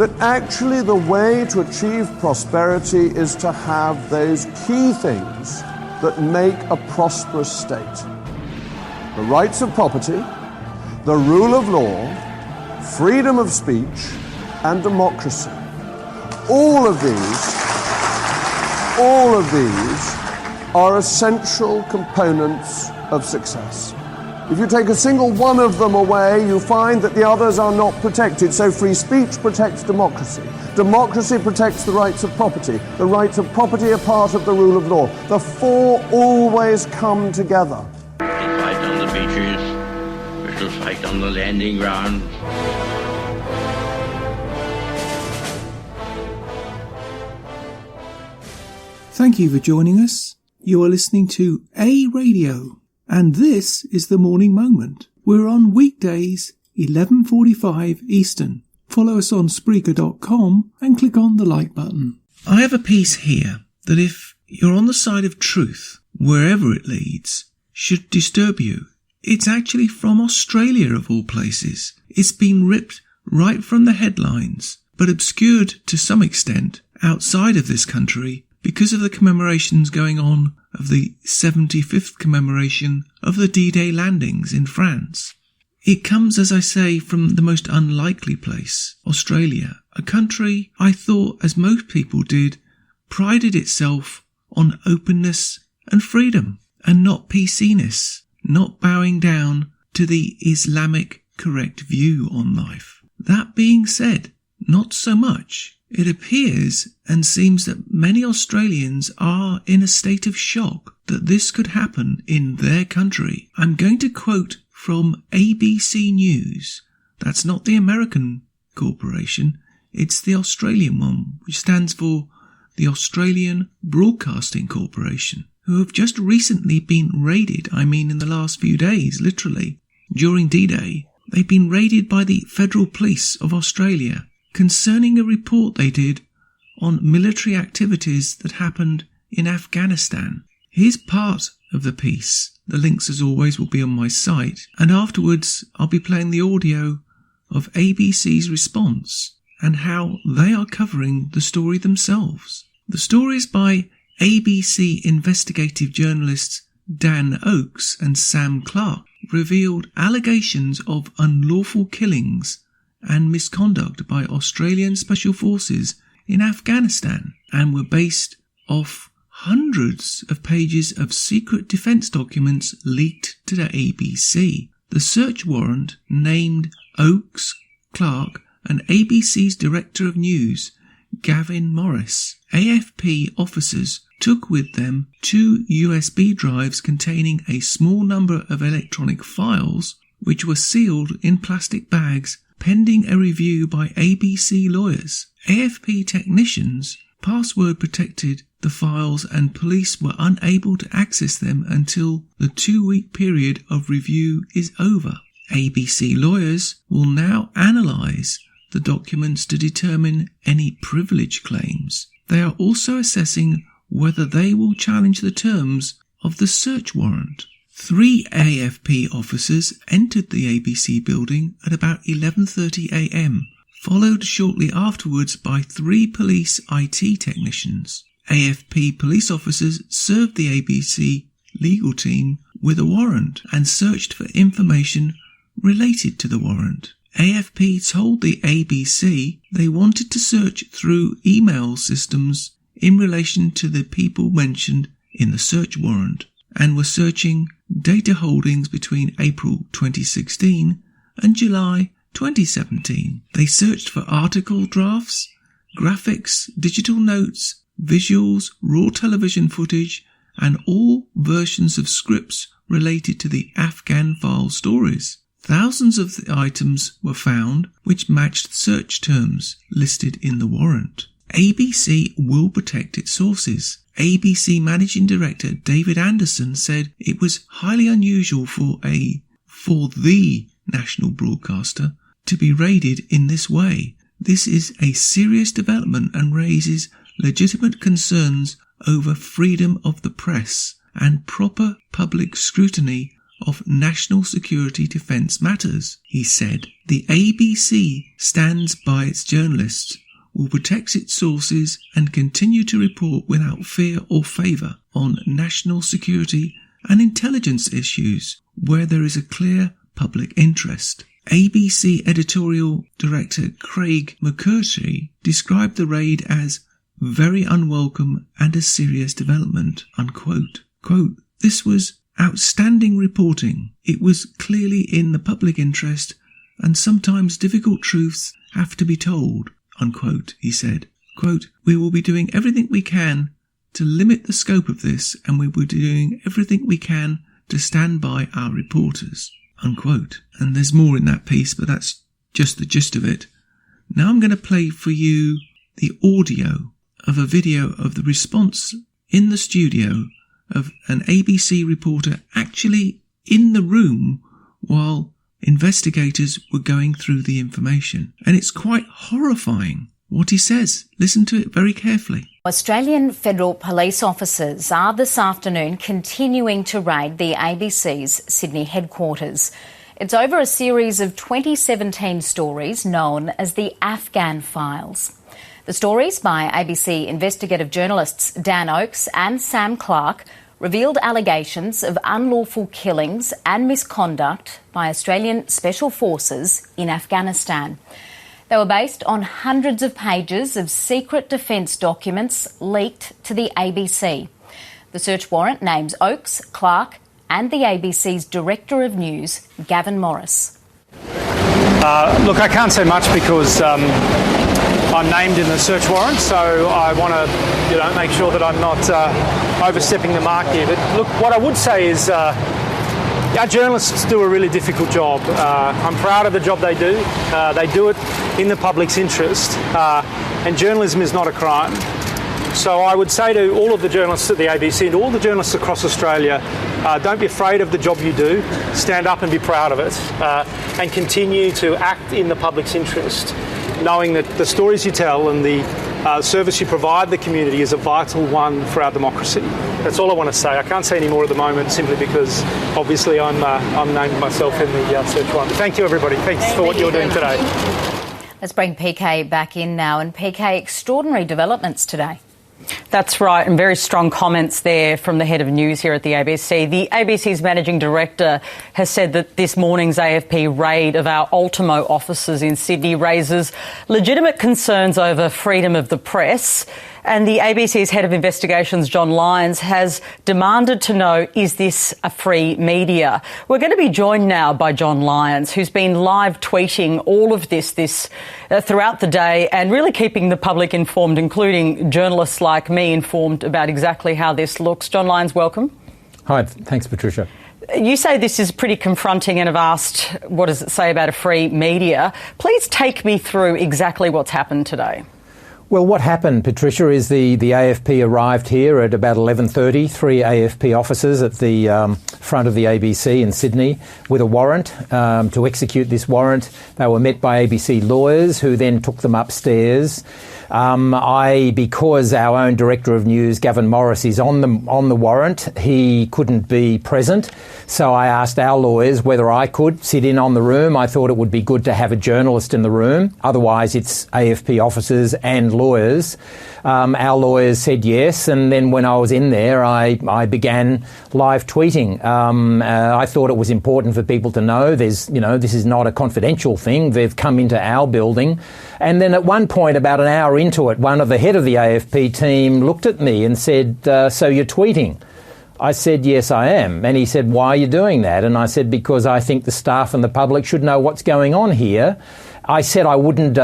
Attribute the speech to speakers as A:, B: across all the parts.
A: that actually the way to achieve prosperity is to have those key things that make a prosperous state. The rights of property, the rule of law, freedom of speech, and democracy. All of these are essential components of success. If you take a single one of them away, you find that the others are not protected. So free speech protects democracy. Democracy protects the rights of property. The rights of property are part of the rule of law. The four always come together.
B: We shall fight on the beaches. We shall fight on the landing grounds.
C: Thank you for joining us. You are listening to A Radio. And this is The Morning Moment. We're on weekdays, 11:45 Eastern. Follow us on Spreaker.com and click on the like button. I have a piece here that if you're on the side of truth, wherever it leads, should disturb you. It's actually from Australia of all places. It's been ripped right from the headlines, but obscured to some extent outside of this country because of the commemorations going on of the 75th commemoration of the D-Day landings in France. It comes, as I say, from the most unlikely place, Australia, a country I thought, as most people did, prided itself on openness and freedom, and not PC-ness, not bowing down to the Islamic correct view on life. That being said, not so much. It appears and seems that many Australians are in a state of shock that this could happen in their country. I'm going to quote from ABC News. That's not the American corporation, it's the Australian one, which stands for the Australian Broadcasting Corporation, who have just recently been raided, in the last few days, literally. During D-Day, they've been raided by the Federal Police of Australia concerning a report they did on military activities that happened in Afghanistan. Here's part of the piece. The links, as always, will be on my site, and afterwards I'll be playing the audio of ABC's response and how they are covering the story themselves. The story is by ABC investigative journalists Dan Oakes and Sam Clark, revealed allegations of unlawful killings and misconduct by Australian Special Forces in Afghanistan, and were based off hundreds of pages of secret defence documents leaked to the ABC. The search warrant named Oakes, Clark and ABC's Director of News, Gavin Morris. AFP officers took with them 2 USB drives containing a small number of electronic files, which were sealed in plastic bags pending a review by ABC lawyers. AFP technicians password protected the files and police were unable to access them until the 2-week period of review is over. ABC lawyers will now analyse the documents to determine any privilege claims. They are also assessing whether they will challenge the terms of the search warrant. 3 AFP officers entered the ABC building at about 11:30 a.m, followed shortly afterwards by 3 police IT technicians. AFP police officers served the ABC legal team with a warrant and searched for information related to the warrant. AFP told the ABC they wanted to search through email systems in relation to the people mentioned in the search warrant, and were searching data holdings between April 2016 and July 2017. They searched for article drafts, graphics, digital notes, visuals, raw television footage, and all versions of scripts related to the Afghan file stories. Thousands of the items were found which matched search terms listed in the warrant. ABC will protect its sources. ABC Managing Director David Anderson said it was highly unusual for the national broadcaster to be raided in this way. This is a serious development and raises legitimate concerns over freedom of the press and proper public scrutiny of national security defence matters. He said, "The ABC stands by its journalists, will protect its sources and continue to report without fear or favour on national security and intelligence issues where there is a clear public interest." ABC editorial director Craig McCurdy described the raid as very unwelcome and a serious development, unquote. Quote, "This was outstanding reporting. It was clearly in the public interest and sometimes difficult truths have to be told," unquote, he said. Quote, "We will be doing everything we can to limit the scope of this and we will be doing everything we can to stand by our reporters," unquote. And there's more in that piece, but that's just the gist of it. Now I'm going to play for you the audio of a video of the response in the studio of an ABC reporter actually in the room while investigators were going through the information. And it's quite horrifying what he says. Listen to it very carefully.
D: Australian Federal Police officers are this afternoon continuing to raid the ABC's Sydney headquarters. It's over a series of 2017 stories known as the Afghan Files. The stories by ABC investigative journalists Dan Oakes and Sam Clark revealed allegations of unlawful killings and misconduct by Australian Special Forces in Afghanistan. They were based on hundreds of pages of secret defence documents leaked to the ABC. The search warrant names Oakes, Clark and the ABC's Director of News, Gavin Morris.
E: Look, I can't say much because I'm named in the search warrant, so I want to, make sure that I'm not overstepping the mark here. But look, what I would say is our journalists do a really difficult job. I'm proud of the job they do. They do it in the public's interest, and journalism is not a crime. So I would say to all of the journalists at the ABC and all the journalists across Australia, don't be afraid of the job you do. Stand up and be proud of it, and continue to act in the public's interest, knowing that the stories you tell and the service you provide the community is a vital one for our democracy. That's all I want to say. I can't say any more at the moment simply because obviously I'm named myself in the search warrant. Thank you, everybody. Thanks for what you're doing today.
D: Let's bring PK back in now. And PK, extraordinary developments today.
F: That's right, and very strong comments there from the head of news here at the ABC. The ABC's managing director has said that this morning's AFP raid of our Ultimo offices in Sydney raises legitimate concerns over freedom of the press. And the ABC's head of investigations, John Lyons, has demanded to know, is this a free media? We're going to be joined now by John Lyons, who's been live tweeting all of this throughout the day and really keeping the public informed, including journalists like me, informed about exactly how this looks. John Lyons, welcome.
G: Hi, thanks, Patricia.
F: You say this is pretty confronting and have asked, what does it say about a free media? Please take me through exactly what's happened today.
G: Well, what happened, Patricia, is the AFP arrived here at about 11:30, 3 AFP officers at the front of the ABC in Sydney with a warrant to execute this warrant. They were met by ABC lawyers who then took them upstairs. Because our own Director of News, Gavin Morris, is on the warrant, he couldn't be present. So I asked our lawyers whether I could sit in on the room. I thought it would be good to have a journalist in the room. Otherwise, it's AFP officers and lawyers. Our lawyers said yes, and then when I was in there, I began live tweeting. I thought it was important for people to know this is not a confidential thing. They've come into our building. And then at one point, about an hour into it, the head of the AFP team looked at me and said, so you're tweeting? I said, yes, I am. And he said, why are you doing that? And I said, because I think the staff and the public should know what's going on here. I said I wouldn't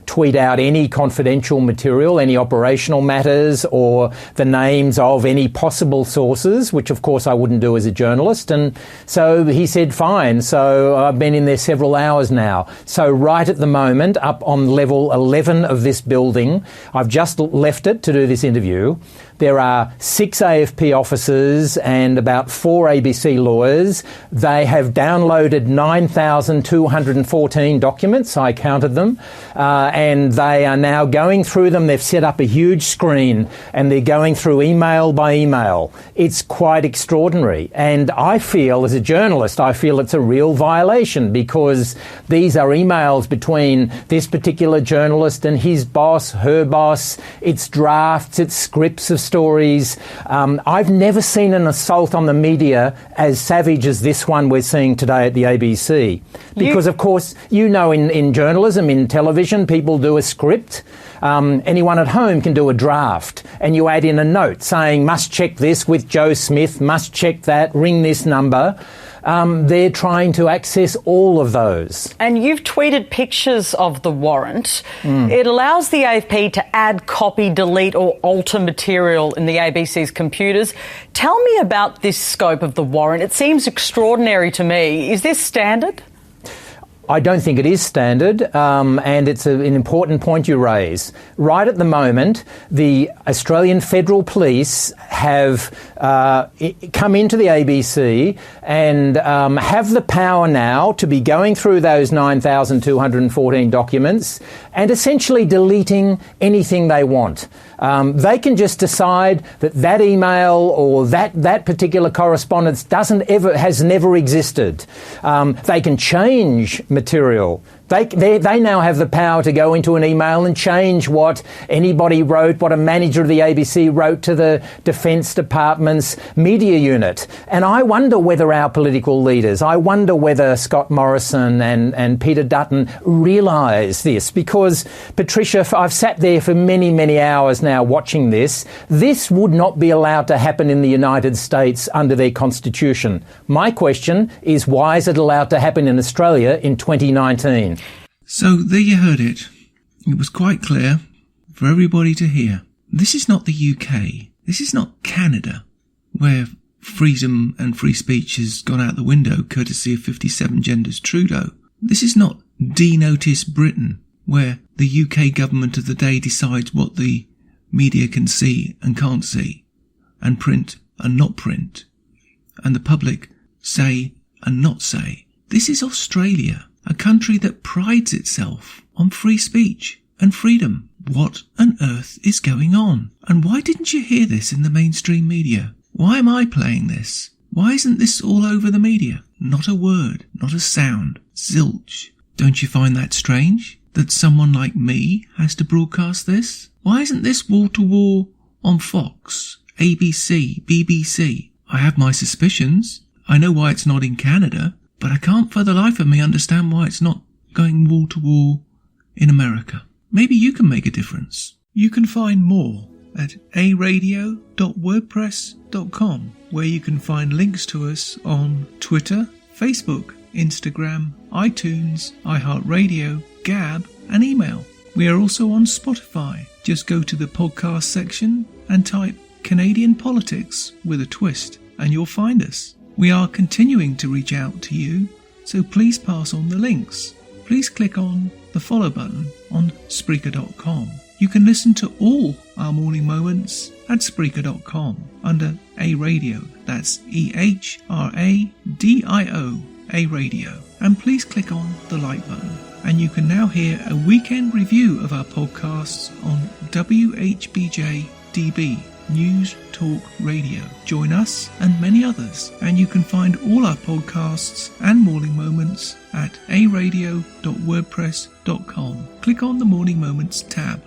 G: tweet out any confidential material, any operational matters or the names of any possible sources, which of course I wouldn't do as a journalist. And so he said, fine. So I've been in there several hours now. So right at the moment, up on level 11 of this building, I've just left it to do this interview. There are 6 AFP officers and about 4 ABC lawyers. They have downloaded 9,214 documents. I counted them. And they are now going through them. They've set up a huge screen and they're going through email by email. It's quite extraordinary. And I feel, as a journalist, it's a real violation because these are emails between this particular journalist and his boss, her boss. It's drafts, it's scripts of stories. I've never seen an assault on the media as savage as this one we're seeing today at the ABC. Because, of course, in journalism, in television, people do a script. Anyone at home can do a draft and you add in a note saying, must check this with Joe Smith, must check that, ring this number. They're trying to access all of those. And
F: you've tweeted pictures of the warrant. It allows the AFP to add, copy, delete or alter material in the ABC's computers. Tell me about this scope of the warrant. It seems extraordinary to me. Is this standard?
G: I don't think it is standard, and it's an important point you raise. Right at the moment, the Australian Federal Police have come into the ABC and have the power now to be going through those 9,214 documents and essentially deleting anything they want. They can just decide that email or that particular correspondence has never existed. They can change material. They now have the power to go into an email and change what anybody wrote, what a manager of the ABC wrote to the Defence Department's media unit. And I wonder whether our political leaders, I wonder whether Scott Morrison and Peter Dutton realise this. Because, Patricia, I've sat there for many, many hours now watching this. This would not be allowed to happen in the United States under their constitution. My question is, why is it allowed to happen in Australia in 2019?
C: So there you heard it. It was quite clear for everybody to hear. This is not the UK. This is not Canada, where freedom and free speech has gone out the window courtesy of 57 genders Trudeau. This is not denotice Britain, where the UK government of the day decides what the media can see and can't see, and print and not print, and the public say and not say. This is Australia, a country that prides itself on free speech and freedom. What on earth is going on? And why didn't you hear this in the mainstream media? Why am I playing this? Why isn't this all over the media? Not a word, not a sound. Zilch. Don't you find that strange? That someone like me has to broadcast this? Why isn't this wall to wall on Fox, ABC, BBC? I have my suspicions. I know why it's not in Canada. But I can't for the life of me understand why it's not going wall to wall in America. Maybe you can make a difference. You can find more at aradio.wordpress.com, where you can find links to us on Twitter, Facebook, Instagram, iTunes, iHeartRadio, Gab and email. We are also on Spotify. Just go to the podcast section and type Canadian Politics with a twist and you'll find us. We are continuing to reach out to you, so please pass on the links. Please click on the follow button on Spreaker.com. You can listen to all our morning moments at Spreaker.com under A Radio. That's EHRADIO, A Radio. And please click on the like button. And you can now hear a weekend review of our podcasts on WHBJ DB. News Talk Radio. Join us and many others, and you can find all our podcasts and morning moments at aradio.wordpress.com. Click on the Morning Moments tab.